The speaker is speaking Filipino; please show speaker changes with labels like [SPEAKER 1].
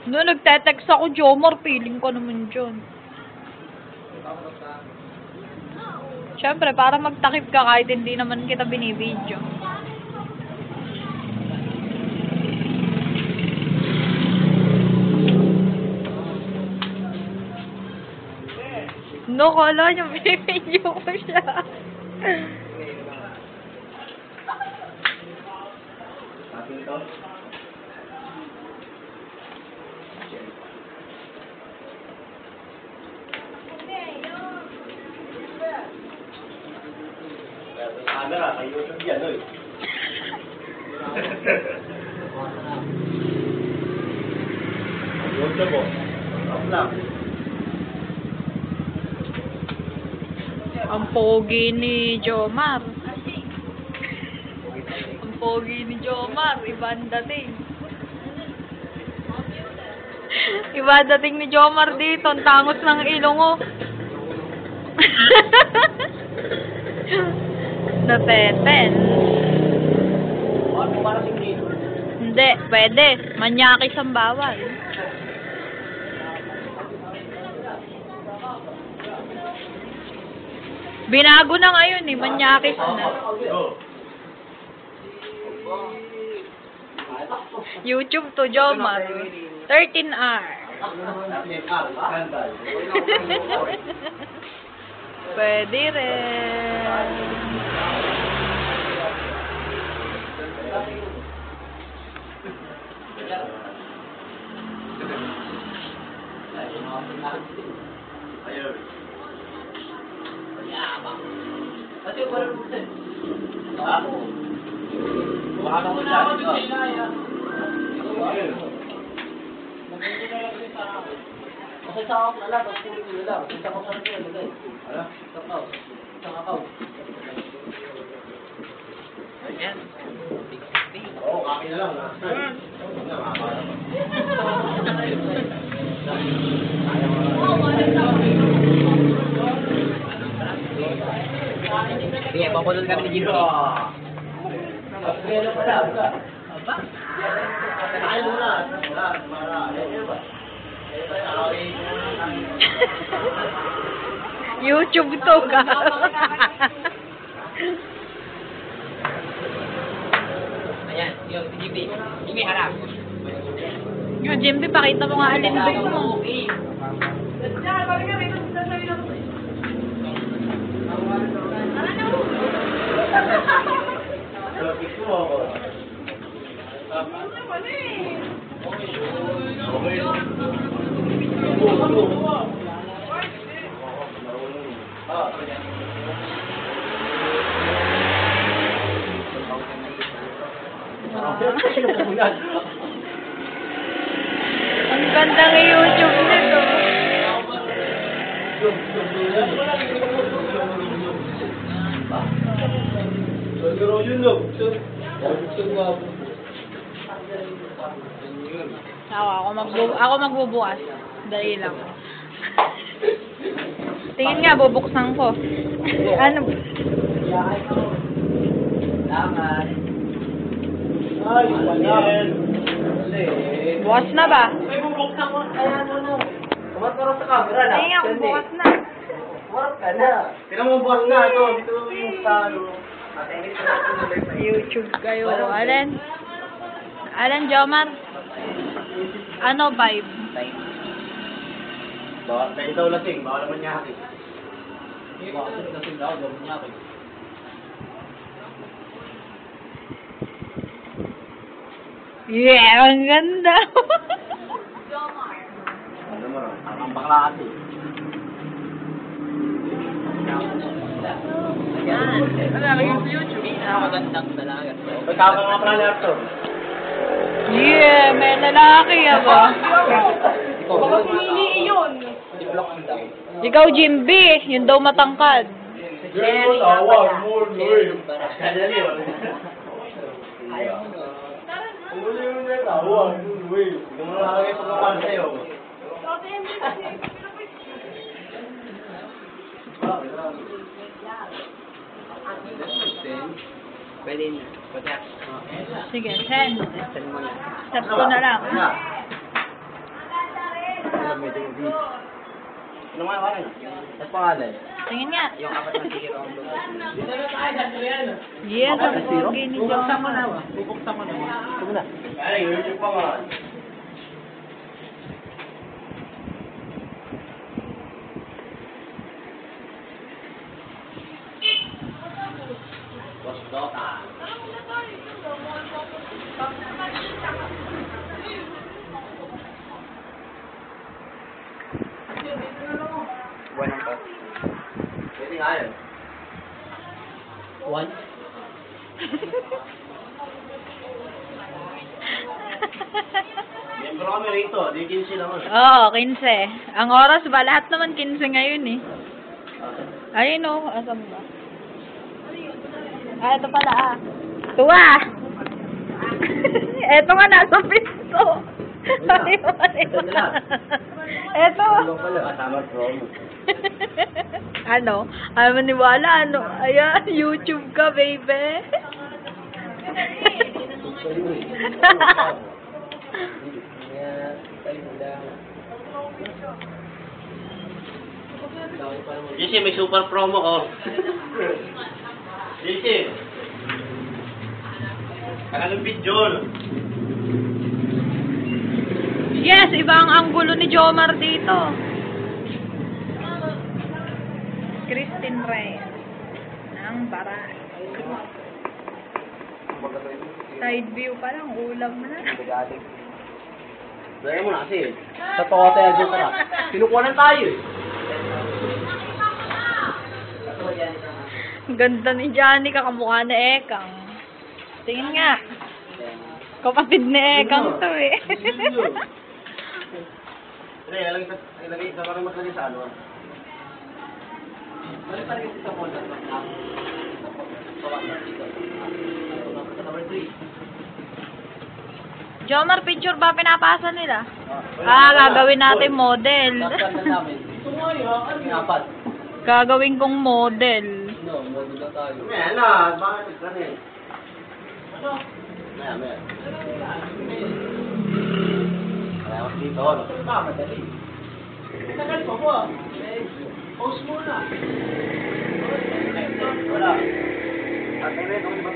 [SPEAKER 1] No, nagte-text ako, Jomar, feeling ko naman dyan. Siyempre, para magtakip ka kahit hindi naman kita binibidyo. No, kala niyo, binibidyo ko siya.
[SPEAKER 2] Camera, kay YouTube yan, oy. YouTube po. Off lang.
[SPEAKER 1] Ang pogi ni Jomar. Ang pogi ni Jomar. Iba ang dating. Iba ang dating ni Jomar dito. Ang tangos ng ilong ko. Nateten. Hindi, pwede. Manyakis ang bawal. Binago na ngayon eh, manyakis na. YouTube to Jomar. 13R. Pwede rin.
[SPEAKER 2] Ayun.
[SPEAKER 3] Kasi parang buset.
[SPEAKER 2] Ako. Baka na ko dyan.
[SPEAKER 3] Kasi sa ako lang, ang puli ko lang. Isa ko sa rin ko.
[SPEAKER 2] Ano?
[SPEAKER 3] Kakaw. Isang kakaw.
[SPEAKER 2] Ayan. Oo, kaki na lang.
[SPEAKER 3] Sige, papunod kami ni Jimbo.
[SPEAKER 2] Kaya pala, wala. Aba? Kaya muna. Wala, mara. Ayun ba?
[SPEAKER 1] YouTube to ka.
[SPEAKER 3] Ayan, yung Jimmy. Jimmy, harap.
[SPEAKER 1] Yung Jimby, pakita mo nga alin ba mo.
[SPEAKER 3] Okay.
[SPEAKER 1] Ang ganda ng YouTube nito. Ako magbubukas. Dali lang. Tingin nga, bubuksan ko. Ano?
[SPEAKER 3] Salamat.
[SPEAKER 2] Ay, panyan.
[SPEAKER 1] Bukas na ba?
[SPEAKER 3] May bubuksan ko. Kaya ano. Kumaturo sa camera na.
[SPEAKER 1] Tingin nga, bukas na.
[SPEAKER 3] Kumarap ka na.
[SPEAKER 2] Pinamubas na ito. Dito yung sa ano.
[SPEAKER 1] YouTube kayo. Alan Jomar? Ano vibe?
[SPEAKER 2] Dahil daw lasing, baka naman niya hakin.
[SPEAKER 3] Lasing daw, gawin niya ako.
[SPEAKER 1] Yeah, ang ganda.
[SPEAKER 2] Ano mo rin? Ang bakla kasi.
[SPEAKER 3] Ayan.
[SPEAKER 1] Ano yung YouTube?
[SPEAKER 3] Magandang dalaga.
[SPEAKER 2] Pagkaka nga pala ni Arthur.
[SPEAKER 1] Yeah, may lalaki ba?
[SPEAKER 3] Baka pinili yun. I-block mo daw.
[SPEAKER 1] Ikaw, Jimby. Yun daw matangkad.
[SPEAKER 2] Girl, tawa, more, Noy. Kadali yun.
[SPEAKER 3] Ayaw mo.
[SPEAKER 2] Uli mo na tawa, Noy. Hindi mo na nakakay pagkakaan sa'yo.
[SPEAKER 3] Pwede na.
[SPEAKER 1] Sige, send.
[SPEAKER 3] Send mo na.
[SPEAKER 1] Step ko na lang.
[SPEAKER 2] medyo busy. Ano nga naman? At pangalan?
[SPEAKER 1] Tingin nga.
[SPEAKER 2] Yung apat na zero ang lugar.
[SPEAKER 1] Yes, ang pogi ni
[SPEAKER 2] Bubuksan mo na.
[SPEAKER 1] Jomar.
[SPEAKER 2] Bubuksan mo na. Ito mo na. Ay, yun yung pangalan. Boss Dota. Buwan ang pa. Pwede nga yun. One? Membro kami rito. Di 15 lang.
[SPEAKER 1] Oo, 15. Ang oras ba? Lahat naman 15 ngayon eh. Ayun o. Asan ba? Ah, ito pala ah. Ito ah. Ito nga nasa piso.
[SPEAKER 2] Ito na.
[SPEAKER 1] Ito.
[SPEAKER 2] Ano pala? Kasama promo.
[SPEAKER 1] Ano? Ayaw maniwala, ano? Ayan, YouTube ka, baby.
[SPEAKER 2] JC, may super promo ko. JC. Anong video?
[SPEAKER 1] Yes, iba ang anggulo ni Jomar dito. Christine Reyes. Ang baray. Side view pa lang, ulam na.
[SPEAKER 2] Dahil mo na kasi. Sa toka tayo dyan tara. Kinukuha tayo eh.
[SPEAKER 1] Ang ganda ni Johnny, kakamukha na Ekang. Tingin nga. Kapatid ni Ekang to eh.
[SPEAKER 2] Ilagay sa parang maslagay sa ano. Balik pa rin sa phone. Number 3.
[SPEAKER 1] Jomar, picture ba pinapasa nila? Gagawin natin model.
[SPEAKER 2] Ito nga yun. Apat.
[SPEAKER 1] Gagawin kong model.
[SPEAKER 2] No, model na tayo. Ayan na. Bakit ka rin? Ano? Ayan. Kaya mas dito. Madali. Tagal pa mo ah. Post mo na. Wala. At ay, kung di ba